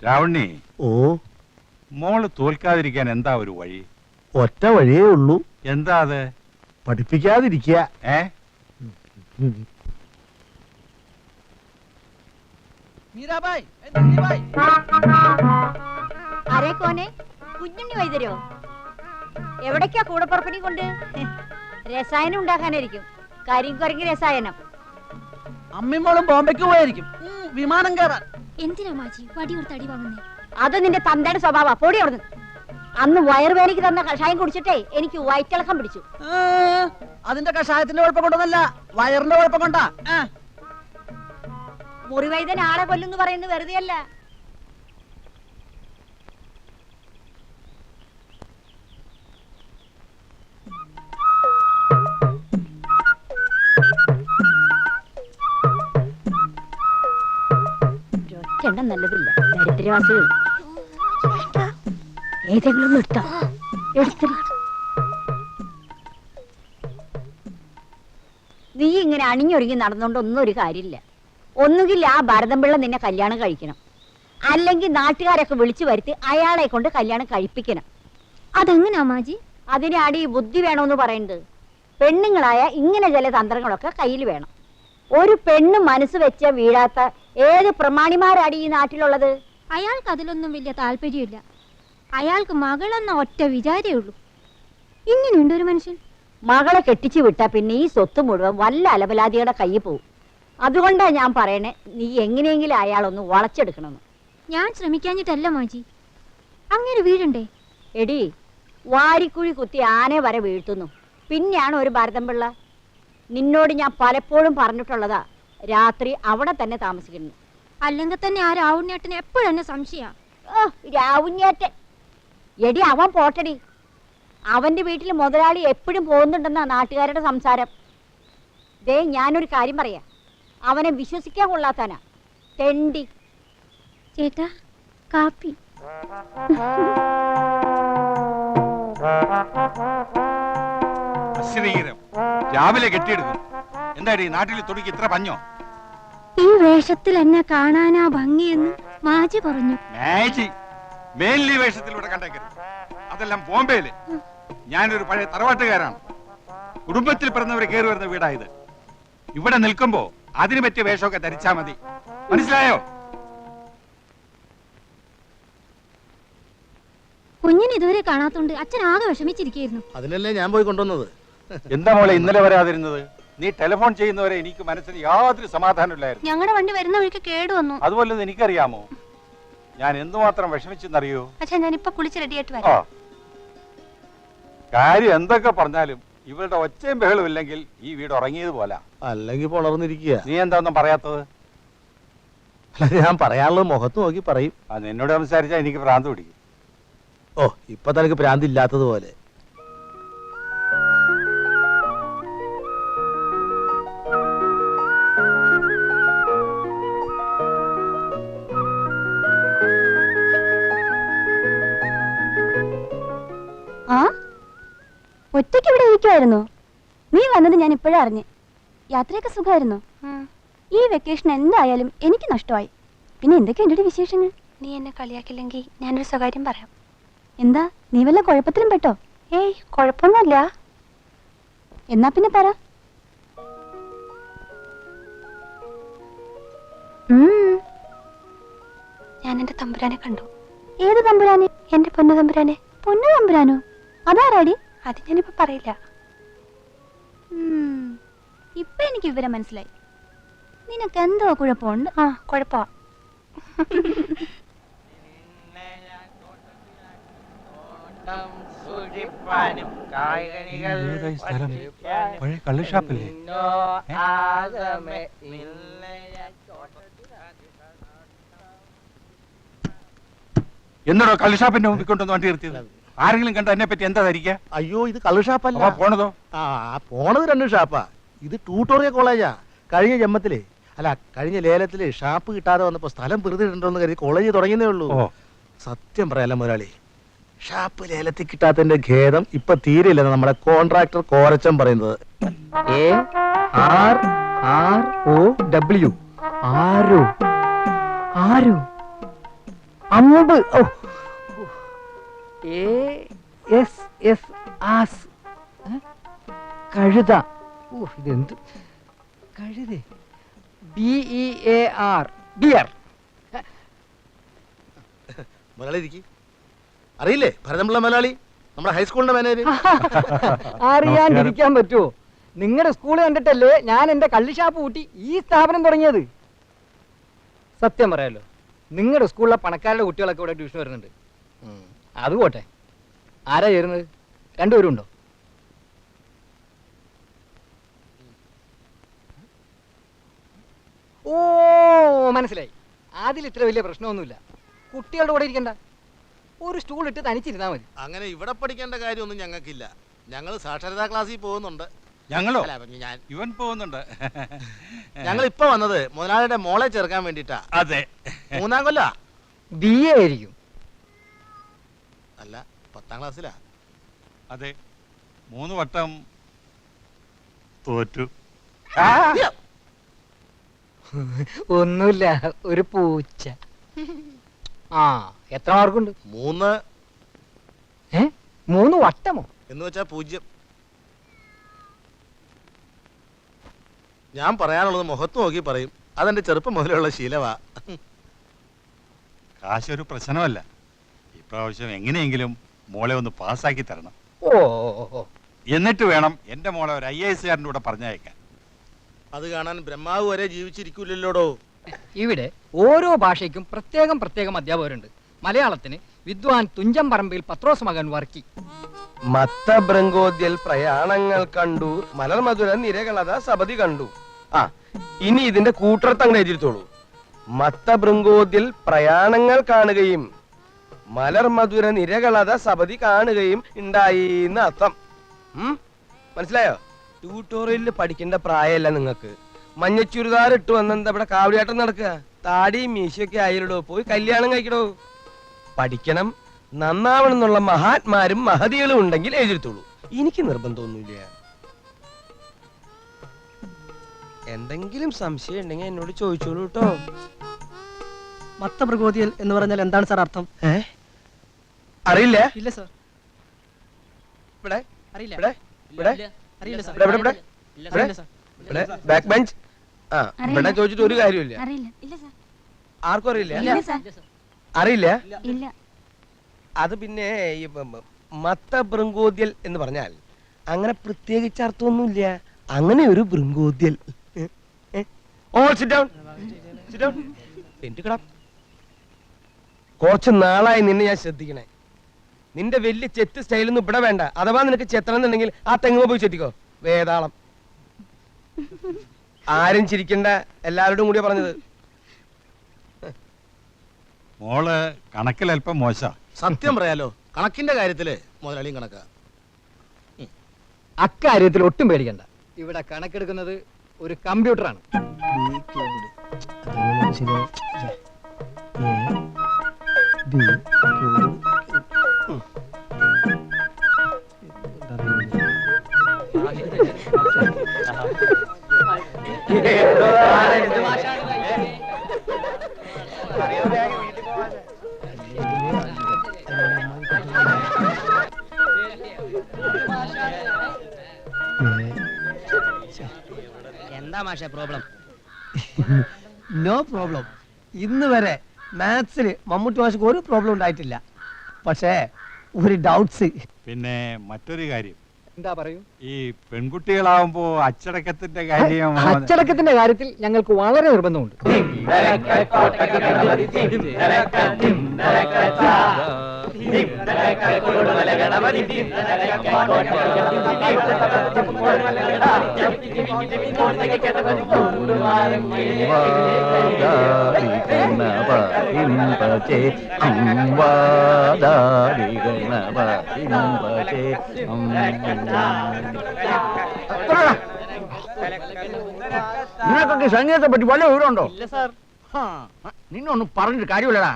രാവണി, ഓ, മോള് തോൽക്കാതിരിക്കാൻ എന്താ ഒരു വഴി? ഒറ്റ വഴിയേ ഉള്ളൂ. എന്താ അത്? പഠിപ്പിക്കാതിരിക്കുക. അരേ കോനെ, കുഞ്ഞുണ്ണി വൈദ്യരോ? എവിടേക്കാ കൂടപ്പുറപ്പിനെ കൊണ്ട്? രസായനം ഉണ്ടാക്കാനായിരിക്കും. കരിങ്കുരങ്ങി രസായനം. അമ്മിമോളും ബോംബെക്ക് പോയായിരിക്കും വിമാനം കയറാൻ. എന്തിനാ മാജി വടി കൊടുത്ത് അടി വാങ്ങുന്നേ? അത് നിന്റെ തന്തയുടെ സ്വഭാവ. പൊടി അവിടുന്ന്. അന്ന് വയറുവേദനയ്ക്ക് തന്ന കഷായം കുടിച്ചിട്ടേ എനിക്ക് വയറ്റിളക്കം പിടിച്ചു. അതിന്റെ കഷായത്തിന്റെ കുഴപ്പം കൊണ്ടൊന്നല്ല, വയറിന്റെ കുഴപ്പം കൊണ്ടാ. മുറിവൈദ്യൻ ആളെ കൊല്ലുന്നു പറയുന്നത് വെറുതെയല്ല. ഒറ്റെണ്ണം നല്ലതില്ല. ദരിദ്രവാസികൾ ഏതെങ്കിലും ഒന്ന് എടുത്തോ? നീ ഇങ്ങനെ അണിഞ്ഞൊരുങ്ങി നടന്നുകൊണ്ട് ഒന്നും ഒരു കാര്യമില്ല. ഒന്നുകിൽ ആ ഭരതംപിള്ള നിന്നെ കല്യാണം കഴിക്കണം, അല്ലെങ്കിൽ നാട്ടുകാരൊക്കെ വിളിച്ചു വരുത്തി അയാളെ കൊണ്ട് കല്യാണം കഴിപ്പിക്കണം. അതെങ്ങനാ മാജി? അതിനാണ് ഈ ബുദ്ധി വേണമെന്ന് പറയുന്നത്. പെണ്ണുങ്ങളായ ഇങ്ങനെ ചില തന്ത്രങ്ങളൊക്കെ കയ്യിൽ വേണം. ഒരു പെണ്ണ് മനസ്സ് വെച്ച വീഴാത്ത ഏത് പ്രമാണിമാരാണ് ഈ നാട്ടിലുള്ളത്? അയാൾക്ക് അതിലൊന്നും വലിയ താല്പര്യമില്ല. അയാൾക്ക് മകളെന്ന ഒറ്റ വിചാരേ ഉള്ളൂ. ഇങ്ങനെയുണ്ട് ഒരു മനുഷ്യൻ. മകളെ കെട്ടിച്ചു വിട്ടാ പിന്നെ ഈ സ്വത്ത് മുഴുവൻ വല്ല അലബലാദിയുടെ കയ്യിൽ പോവും. അതുകൊണ്ടാ ഞാൻ പറയണേ, നീ എങ്ങനെയെങ്കിലും അയാളൊന്ന് വളച്ചെടുക്കണമെന്ന്. ഞാൻ ശ്രമിക്കാഞ്ഞിട്ടല്ല മാജി, അങ്ങനെ വീഴണ്ടേ? എടി, വാരിക്കുഴി കുത്തി ആനെ വരെ വീഴ്ത്തുന്നു, പിന്നെയാണ് ഒരു ഭരതംപിള്ള. നിന്നോട് ഞാൻ പലപ്പോഴും പറഞ്ഞിട്ടുള്ളതാ, രാത്രി അവിടെ തന്നെ താമസിക്കുന്നു. അല്ലെങ്കിൽ തന്നെ ആ രാവുണ്ണേട്ടന് എപ്പോഴെന്നെ സംശയ. രാവുണ്ണേട്ടൻ എടി, അവൻ പോട്ടടി. അവന്റെ വീട്ടിൽ മുതലാളി എപ്പോഴും പോകുന്നുണ്ടെന്നാ നാട്ടുകാരുടെ സംസാരം. ദേ, ഞാനൊരു കാര്യം പറയാം, അവനെ വിശ്വസിക്കാൻ കൊള്ളാത്താനാ. തെണ്ടി. ചേട്ടാ, കാപ്പി. രാവിലെ കെട്ടിയെടുക്കും. എന്താടി നാട്ടിൽ തുണിക്ക് ഇത്ര പഞ്ഞോ? ഈ വേഷത്തിൽ എന്നെ കാണാനാ ഭംഗിയെന്ന് മാജി പറഞ്ഞു. മേലി വേഷത്തിലൂടെ കണ്ടേക്കരുത്. അതെല്ലാം ബോംബെയില്. ഞാനൊരു പഴയ തറവാട്ടുകാരാണ്. കുടുംബത്തിൽ പിറന്നവരെ കയറി വരുന്ന വീടായത്. ഇവിടെ നിൽക്കുമ്പോ അതിന് പറ്റിയ വേഷമൊക്കെ ധരിച്ചാ മതി. മനസ്സിലായോ? കുഞ്ഞിന് ഇതുവരെ കാണാത്തോണ്ട് അച്ഛൻ ആകെ വിഷമിച്ചിരിക്കുന്നു. അതിനല്ലേ ഞാൻ പോയി കൊണ്ടുവന്നത്. എന്താ മോളെ ഇന്നലെ വരാതിരുന്നത്? നീ ടെലിഫോൺ ചെയ്യുന്നവരെ എനിക്ക് മനസ്സിന് യാതൊരു സമാധാനമില്ലായിരുന്നു. ഞങ്ങളുടെ വണ്ടി വരുന്ന വഴിക്ക് കേടുവന്നു. അതുപോലെ എനിക്കറിയാമോ ഞാൻ എന്തുമാത്രം വിഷമിച്ചെന്നറിയോ? അച്ഛാ, ഞാനിപ്പോ കുളിച്ച് റെഡിയായിട്ട് വരാം. കാര്യം എന്തൊക്കെ പറഞ്ഞാലും ഇവരുടെ ഒച്ചയും ബഹളും ഇല്ലെങ്കിൽ ഈ വീട് ഉറങ്ങിയത് പോലെ. അല്ലെങ്കിൽ പുണർന്നിരിക്കുക. നീ എന്താ ഒന്നും പറയാത്തത്? ഞാൻ പറയാനുള്ളത് മുഖത്ത് നോക്കി പറയും. നിന്നോട് സംസാരിച്ചാ എനിക്ക് ഭ്രാന്ത് പിടിക്കും. ഓ, ഇപ്പൊ തനിക്ക് ഭ്രാന്ത് ഇല്ലാത്തതുപോലെ. ഒറ്റയ്ക്ക് ഇവിടെ ഇരിക്കുമായിരുന്നു. നീ വന്നത് ഞാൻ ഇപ്പോഴാ അറിഞ്ഞ്. യാത്രയൊക്കെ സുഖമായിരുന്നു. ഈ വെക്കേഷൻ എന്തായാലും എനിക്ക് നഷ്ടമായി. പിന്നെ എന്തൊക്കെയുണ്ട് വിശേഷങ്ങൾ? നീ എന്നെ കളിയാക്കില്ലെങ്കിൽ ഞാനൊരു സ്വകാര്യം പറയാം. എന്താ, നീ വല്ല കുഴപ്പത്തിലും പെട്ടോ? ഏയ്, കുഴപ്പമൊന്നുമില്ല. എന്നാ പിന്നെ പറ. ഞാൻ എന്റെ തമ്പുരാനെ കണ്ടു. ഏത് തമ്പുരാനെ? എന്റെ പൊന്നു തമ്പുരാനെ. പൊന്നു തമ്പുരാനോ? അതാരാടി? അത് ഞാനിപ്പോ പറയില്ല. ഇപ്പൊ എനിക്ക് വിവരം മനസ്സിലായി. നിനക്ക് എന്തോ കുഴപ്പമുണ്ട്. കുഴപ്പമാ. പഴയ കള്ളുഷാപ്പല്ലേ? എന്നോടോ കള്ളുഷാപ്പിന്റെ മുമ്പിൽ കൊണ്ടൊന്ന് വണ്ടി നിർത്തിയത്? ആരെങ്കിലും കണ്ട എന്നെ പറ്റി എന്താ ധരിക്കുക? അയ്യോ, ഇത് കള്ളുഷാപ്പല്ല. പോണതോ? പോണത് രണ്ട് ഷാപ്പാ. ഇത് ട്യൂട്ടോറിയൽ കോളേജാ. കഴിഞ്ഞ ജന്മത്തിലെ കഴിഞ്ഞ ലേലത്തില് ഷാപ്പ് കിട്ടാതെ വന്നപ്പോ സ്ഥലം വെറുതെണ്ടോന്ന് കരുതി കോളേജ് തുടങ്ങിയതേ ഉള്ളൂ. സത്യം പറയാല മുതലാളി, ഷാപ്പ് ലേലത്തിൽ കിട്ടാത്തതിന്റെ ഖേദം ഇപ്പൊ തീരെയില്ലെന്ന് നമ്മുടെ കോൺട്രാക്ടർ കോരച്ചൻ പറയുന്നത്. അമ്പ്. ആസ്. കഴുത. ഇതെന്ത് കഴുത? BEAR beer. മുതലാളി ഇരിക്കി. അറിയില്ലേ ഭരതമ്പിള്ള മുതലാളി, നമ്മുടെ ഹൈസ്കൂളിന്റെ മാനേജർ. അറിയാണ്ടിരിക്കാൻ പറ്റുമോ? നിങ്ങളുടെ സ്കൂൾ കണ്ടിട്ടല്ലേ ഞാൻ എന്റെ കള്ളിഷാപ്പ് കൂട്ടി ഈ സ്ഥാപനം തുടങ്ങിയത്. സത്യം പറയാലോ, നിങ്ങളുടെ സ്കൂളിലെ പണക്കാരുടെ കുട്ടികളൊക്കെ ഇവിടെ ട്യൂഷൻ വരുന്നുണ്ട്. അത് പോട്ടെ, ആരാ ചേരുന്നത്? രണ്ടുപേരും ഉണ്ടോ? ഓ മനസ്സിലായി. അതിൽ ഇത്ര വലിയ പ്രശ്നമൊന്നുമില്ല. കുട്ടികളുടെ കൂടെ ഇരിക്കണ്ട, ഒരു സ്റ്റൂൾ ഇട്ട് തനിച്ചിരുന്നാ മതി. അങ്ങനെ ഇവിടെ പഠിക്കേണ്ട കാര്യമൊന്നും ഞങ്ങൾക്കില്ല. ഞങ്ങൾ സാക്ഷരതാ ക്ലാസ്സിൽ പോകുന്നുണ്ട്. ഞങ്ങളോ? ഞാൻ ഇവൻ പോകുന്നുണ്ട്. ഞങ്ങൾ ഇപ്പൊ വന്നത് മുതലാളിയുടെ മോളെ ചേർക്കാൻ വേണ്ടിട്ടാ. അതെ. 3ാം കൊല്ലാ? BA ആയിരിക്കും. അല്ല, 10ാം ക്ലാസ്സിലാ. അതെ, 3 വട്ടം തോറ്റു. ഒന്നുമില്ല, ഒരു പൂച്ച. ആ, എത്ര മാർക്കുണ്ട്? 3 3 വട്ടമോ? എന്ന് വെച്ചാ 0. ഞാൻ പറയാനുള്ളത് മുഖത്ത് നോക്കി പറയും. അതെന്റെ ചെറുപ്പം മുതലുള്ള ശീലവാ. കാശൊരു പ്രശ്നമല്ല. ഇപ്രാവശ്യം എങ്ങനെയെങ്കിലും മോളെ ഒന്ന് പാസ്സാക്കി തരണം. ഓ, എന്നിട്ട് വേണം എന്റെ മോളെ ഒരു IAS കാരൻ്റെ കൂടെ പറഞ്ഞയക്കാൻ. അത് കാണാൻ ബ്രഹ്മാവ് വരെ ജീവിച്ചിരിക്കൂലല്ലോടോ. ഇവിടെ ഓരോ ഭാഷയ്ക്കും പ്രത്യേകം പ്രത്യേകം അധ്യാപകരുണ്ട്. മലയാളത്തിന് വിദ്വാൻ തുഞ്ചൻ പറമ്പിൽ പത്രോസ് മകൻ വർക്കി. മത്തഭൃങ്കോദ്യൽ പ്രയാണങ്ങൾ കണ്ടു, മലർമധുര നിരകളത സപതി കണ്ടു. ആ, ഇനി ഇതിന്റെ കൂട്ടർത്ത് അങ്ങനെ എഴുതിത്തോളൂ. മത്തഭൃങ്കോദ്യൽ പ്രയാണങ്ങൾ കാണുകയും മലർമധുര നിരകളത സപതി കാണുകയും ഉണ്ടായി എന്ന് അർത്ഥം. മനസ്സിലായോ? ട്യൂട്ടോറിയലിൽ പഠിക്കേണ്ട പ്രായമല്ല നിങ്ങൾക്ക്. മഞ്ഞച്ചുരിദാർ ഇട്ട് വന്നെന്താ ഇവിടെ കാവടിയാട്ടം നടക്കുക? താടിയും മീശയൊക്കെ ആയിരടോ, പോയി കല്യാണം കഴിക്കടോ. പഠിക്കണം, നന്നാവണം എന്നുള്ള മഹാത്മാരും മഹതികളും ഉണ്ടെങ്കിൽ എഴുതിത്തോളൂ. എനിക്ക് നിർബന്ധമൊന്നുമില്ല. എന്തെങ്കിലും സംശയം ഉണ്ടെങ്കിൽ എന്നോട് ചോദിച്ചോളൂ കേട്ടോ. മത്തപ്രകോതിയൽ എന്ന് പറഞ്ഞാൽ എന്താണ് സാർ അർത്ഥം? അറിയില്ല? ഇല്ല സാർ, ഇവിടെ അറിയില്ല. ഇവിടെ ഇവിടെ അറിയില്ല സാർ. ഇവിടെ ഇവിടെ ഇവിടെ ഇവിടെ ബാക്ക് ബെഞ്ച്. ആ, ഇവിടെ ചോദിച്ചിട്ട് ഒരു കാര്യമില്ല. അറിയില്ല. ഇല്ല സാർ. ആർക്കും അറിയില്ല? ഇല്ല സാർ. അറിയില്ല? ഇല്ല. അത് പിന്നെ ഈ മത്തഭൃങ്കോദ്യൽ എന്ന് പറഞ്ഞാൽ അങ്ങനെ പ്രത്യേകിച്ച് അർത്ഥമൊന്നുമില്ല. അങ്ങനെ ഒരു ഭൃങ്കോദ്യൽ. കുറച്ച് നാളായി നിന്നെ ഞാൻ ശ്രദ്ധിക്കണേ. നിന്റെ വലിയ ചെത്ത് സ്റ്റൈലൊന്നും ഇവിടെ വേണ്ട. അഥവാ നിനക്ക് ചെത്തണം എന്നുണ്ടെങ്കിൽ ആ തെങ്ങ് പോയി ചെത്തിക്കോ. വേതാളം. ആരും ചിരിക്കണ്ട, എല്ലാവരോടും കൂടിയാ പറഞ്ഞത്. മോള് കണക്കിൽ അല്പം മോശ. സത്യം പറയാലോ, കണക്കിന്റെ കാര്യത്തില് മുതലാളിയും കണക്കാ. അക്കാര്യത്തിൽ ഒട്ടും പേടിക്കണ്ട. ഇവിടെ കണക്കെടുക്കുന്നത് ഒരു കമ്പ്യൂട്ടറാണ്. എന്താ മാഷേ പ്രോബ്ലം? No problem. ഇന്ന് വരെ മാത്സിൽ മമ്മൂട്ടി മാഷക്ക് ഒരു പ്രോബ്ലം ഉണ്ടായിട്ടില്ല. പക്ഷേ ഒരു ഡൗട്ട്സ്. പിന്നെ മറ്റൊരു കാര്യം, എന്താ പറയൂ? ഈ പെൺകുട്ടികളാവുമ്പോ അച്ചടക്കത്തിന്റെ കാര്യം. അച്ചടക്കത്തിന്റെ കാര്യത്തിൽ ഞങ്ങൾക്ക് വളരെ നിർബന്ധമുണ്ട്. നിനക്കൊക്കെ സംഗീതത്തെ പറ്റി വല്ല വിവരമുണ്ടോ? ഇല്ല സാർ. നിന്നൊന്നും പറഞ്ഞിട്ട് കാര്യമില്ലടാ.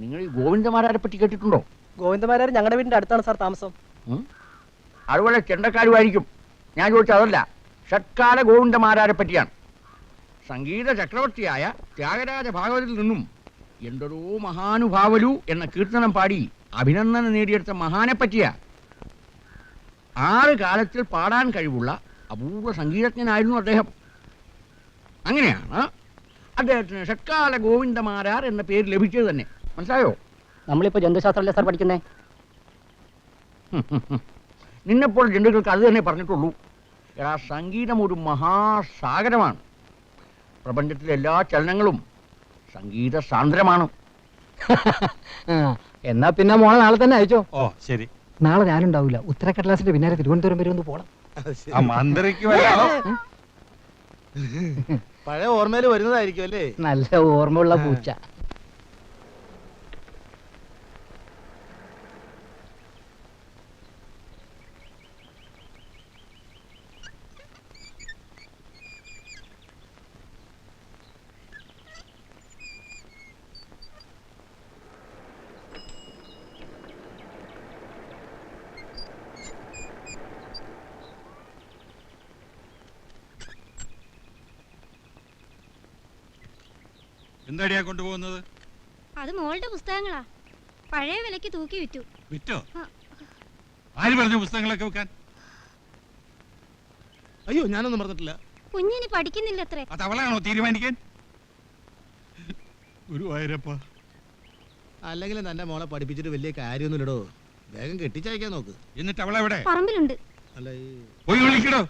നിങ്ങൾ ഈ ഗോവിന്ദമാരാരെ പറ്റി കേട്ടിട്ടുണ്ടോ? ഗോവിന്ദമാരാർ ഞങ്ങളുടെ വീടിന്റെ അടുത്താണ് സാർ താമസം. അതുപോലെ ചെണ്ടക്കാരുമായിരിക്കും. ഞാൻ ചോദിച്ചത് അതല്ല, ഷട്കാല ഗോവിന്ദമാരാരെ പറ്റിയാണ്. സംഗീത ചക്രവർത്തിയായ ത്യാഗരാജ ഭാഗവതിൽ നിന്നും എന്തൊരു മഹാനുഭാവലു എന്ന കീർത്തനം പാടി അഭിനന്ദനം നേടിയെടുത്ത മഹാനെ പറ്റിയ 6 കാലത്തിൽ പാടാൻ കഴിവുള്ള അപൂർവ സംഗീതജ്ഞനായിരുന്നു അദ്ദേഹം. അങ്ങനെയാണ് അദ്ദേഹത്തിന് ഷട്കാല ഗോവിന്ദമാരാർ എന്ന പേര് ലഭിച്ചത് തന്നെ. മനസ്സിലായോ? നമ്മളിപ്പോ ജന്തുശാസ്ത്രമല്ലേ സാർ പഠിക്കുന്നേ? നിന്നെപ്പോൾ ജന്തുക്കൾക്ക് അത് തന്നെ പറഞ്ഞിട്ടുള്ളൂ. എടാ, സംഗീതം ഒരു മഹാസാഗരമാണ്. പ്രപഞ്ചത്തിലെ എല്ലാ ചലനങ്ങളും സംഗീത സാന്ദ്രമാണ്. എന്നാ പിന്നെ മോളെ നാളെ തന്നെ അയച്ചോ. ഓ ശരി. നാളെ ഞാനുണ്ടാവില്ല. ഉത്തരക്കടലാസിന്റെ പിന്നാലെ തിരുവനന്തപുരം വരെ ഒന്ന് പോണം. ആ മന്ത്രിക്ക് വരാമോ? പഴയ ഓർമ്മയിൽ വരുന്നതായിരിക്കും അല്ലേ? നല്ല ഓർമ്മയുള്ള പൂച്ച. എന്താടിയാ കൊണ്ടുപോകുന്നത്? അത് മോളുടെ പുസ്തകങ്ങളാ. പഴയ വിലക്ക് തൂക്കി വിറ്റു. വിറ്റോ? ആര് പറഞ്ഞു പുസ്തകങ്ങളൊക്കെ വെക്കാൻ? അയ്യോ, ഞാനൊന്നും പറഞ്ഞിട്ടില്ല. കുഞ്ഞിനി പഠിക്കുന്നില്ല അത്രേ. അത് അവളാണോ തീരുമാനിക്കാൻ? ഗുരുവായൂരപ്പ, അല്ലെങ്കിൽ തന്നെ മോളെ പഠിപ്പിച്ചിട്ട് വലിയ കാര്യമൊന്നുമില്ലടോ. വേഗം കെട്ടിച്ചയക്കാൻ നോക്ക്. എന്നിട്ട് അവളെവിടെ? പറമ്പിലുണ്ട്. അല്ല പോയി വിളിക്കടോ.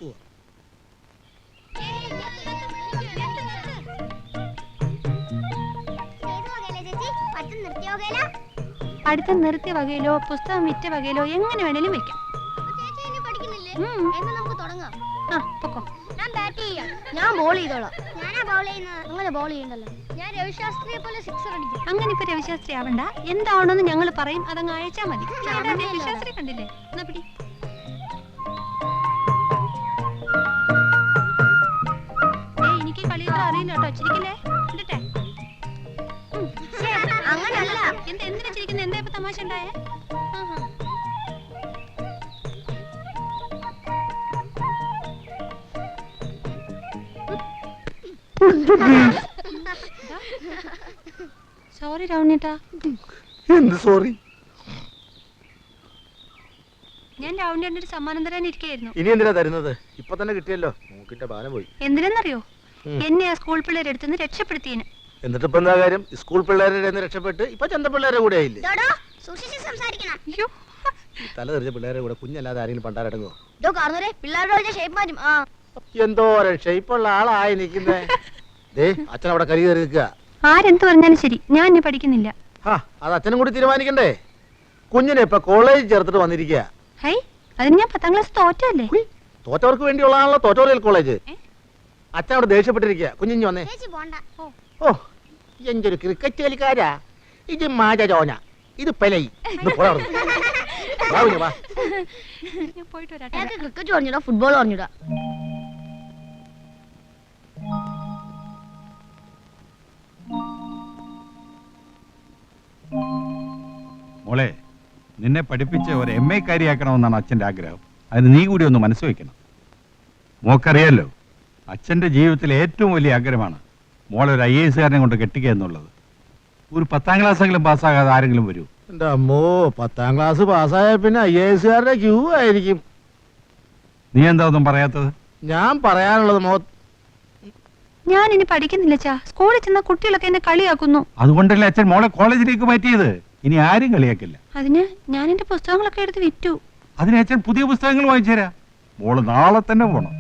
പഠിത്തം നിർത്തിയ വകയിലോ പുസ്തകം വിറ്റ വകയിലോ എങ്ങനെ വേണേലും വെക്കാം. ആ, പൊക്കോ. ഞാൻ ബോൾ ചെയ്തോളാം. ഞാനാ ബോൾ ചെയ്യുന്നത്. അങ്ങനെ ബോൾ ചെയ്യണ്ടല്ലോ. ഞാൻ രവിശാസ്ത്രിയെ പോലെ സിക്സർ അടിക്കും. അങ്ങനെ ഇപ്പൊ രവിശാസ്ത്രി ആവണ്ട. എന്താവണമെന്ന് ഞങ്ങൾ പറയും, അതങ്ങ് അയച്ചാ മതി. ചേട്ടാ, രവിശാസ്ത്രി കണ്ടില്ലേ? എന്നാ പിടി. എനിക്ക് കളിയൊന്നും അറിയില്ല കേട്ടോ. ചിരിക്കില്ലേ? ഇണ്ടട്ടെ. അങ്ങനല്ല. എന്തിനാ ചിരിക്കുന്നത്? എന്താ ഇപ്പൊ തമാശ ഉണ്ടായേ? സോറി രാവണേട്ടാ. എന്ത് സോറി? ഞാൻ രാവണേട്ടൻ്റെ ഒരു സമ്മാനം തരാൻ ഇരിക്കുകയായിരുന്നു. ഇനി എന്തിനാ തരുന്നത്? ഇപ്പൊ തന്നെ കിട്ടിയല്ലോ. മൂക്കിന്റെ ബാലം പോയി. എന്തിനെന്നറിയോ? എന്നെ ആ സ്കൂൾ പിള്ളേരെടുത്തുനിന്ന് രക്ഷപ്പെടുത്തിയതിന്. എന്നിട്ട് ഇപ്പൊ എന്താ കാര്യം? സ്കൂൾ പിള്ളേരുടെ രക്ഷപ്പെട്ട് ഇപ്പൊ ചന്ത പിള്ളേരെ കൂടെ ആയില്ലേ? സൂക്ഷിച്ച് സംസാരിക്കണം. അയ്യോ, തല തെറിച്ച പിള്ളേരെ കൂടെ കുഞ്ഞല്ലാതെ ആരെങ്കിലും പണ്ടാരടങ്ങോ? ഇതോ കാർന്നോരെ പിള്ളേരുടെ ഷേപ്പ് മാറ്റും. ആ എന്തോരം ഷേപ്പുള്ള ആളായി നിൽക്കുന്നേ. ദേ, അച്ഛൻ അവിടെ കരി കയറി നിൽക്കുക. ആരെന്ത് പറഞ്ഞാലും ശരി, ഞാൻ ഇനി പഠിക്കുന്നില്ല. അത് അച്ഛനും കൂടി തീരുമാനിക്കണ്ടേ? കുഞ്ഞിനെ ഇപ്പൊ കോളേജിൽ ചേർത്തിട്ട് വന്നിരിക്കുക. ഹൈ, അതിന് ഞാൻ 10ാം ക്ലാസ് തോറ്റല്ലേ? തോറ്റവർക്ക് വേണ്ടിയുള്ളതാണല്ലോ ട്യൂട്ടോറിയൽ കോളേജ്. അച്ഛൻ അവിടെ ദേഷ്യപ്പെട്ടിരിക്കുക. കുഞ്ഞിഞ്ഞ് വന്നേ. ചേച്ചി പോണ്ട. ഓ, എന്തൊരു ക്രിക്കറ്റ് കളിക്കാരാ. ഇത് മാജോന, ഇത് പെലൈ. ഞാൻ പോയിട്ട് വരാട്ടെ. എനിക്ക് ക്രിക്കറ്റ് പറഞ്ഞിടാ, ഫുട്ബോൾ പറഞ്ഞിടാ. മോളെ, നിന്നെ പഠിപ്പിച്ച് ഒരു MA കാരിയാക്കണമെന്നാണ് അച്ഛൻ്റെ ആഗ്രഹം. അതിന് നീ കൂടി ഒന്ന് മനസ്സ് വയ്ക്കണം. മോക്കറിയാലോ, അച്ഛൻ്റെ ജീവിതത്തിലെ ഏറ്റവും വലിയ ആഗ്രഹമാണ് മോളെ ഒരു IAS കാരനെ കൊണ്ട് കെട്ടിക്കുക എന്നുള്ളത്. ഒരു 10ാം ക്ലാസ്സെങ്കിലും പാസ്സാകാതെ ആരെങ്കിലും വരൂ? എന്റെ അമ്മോ, 10ാം ക്ലാസ് പാസ്സായ പിന്നെ IAS കാരുടെ ക്യൂ ആയിരിക്കും. നീ എന്താ ഒന്നും പറയാത്തത്? ഞാൻ പറയാനുള്ളത് ഞാൻ ഇനി പഠിക്കുന്നില്ല ചാ. സ്കൂളിൽ ചെന്ന കുട്ടികളൊക്കെ എന്നെ കളിയാക്കുന്നു. അതുകൊണ്ടല്ലേ അച്ഛൻ മോളെ കോളേജിലേക്ക് മാറ്റിയത്. ഇനി ആരും കളിയാക്കില്ല. അതിന് ഞാൻ എന്റെ പുസ്തകങ്ങളൊക്കെ എടുത്ത് വിറ്റു. അതിന് അച്ഛൻ പുതിയ പുസ്തകങ്ങൾ വാങ്ങിച്ചു തരാം. മോള് നാളെ തന്നെ പോണം.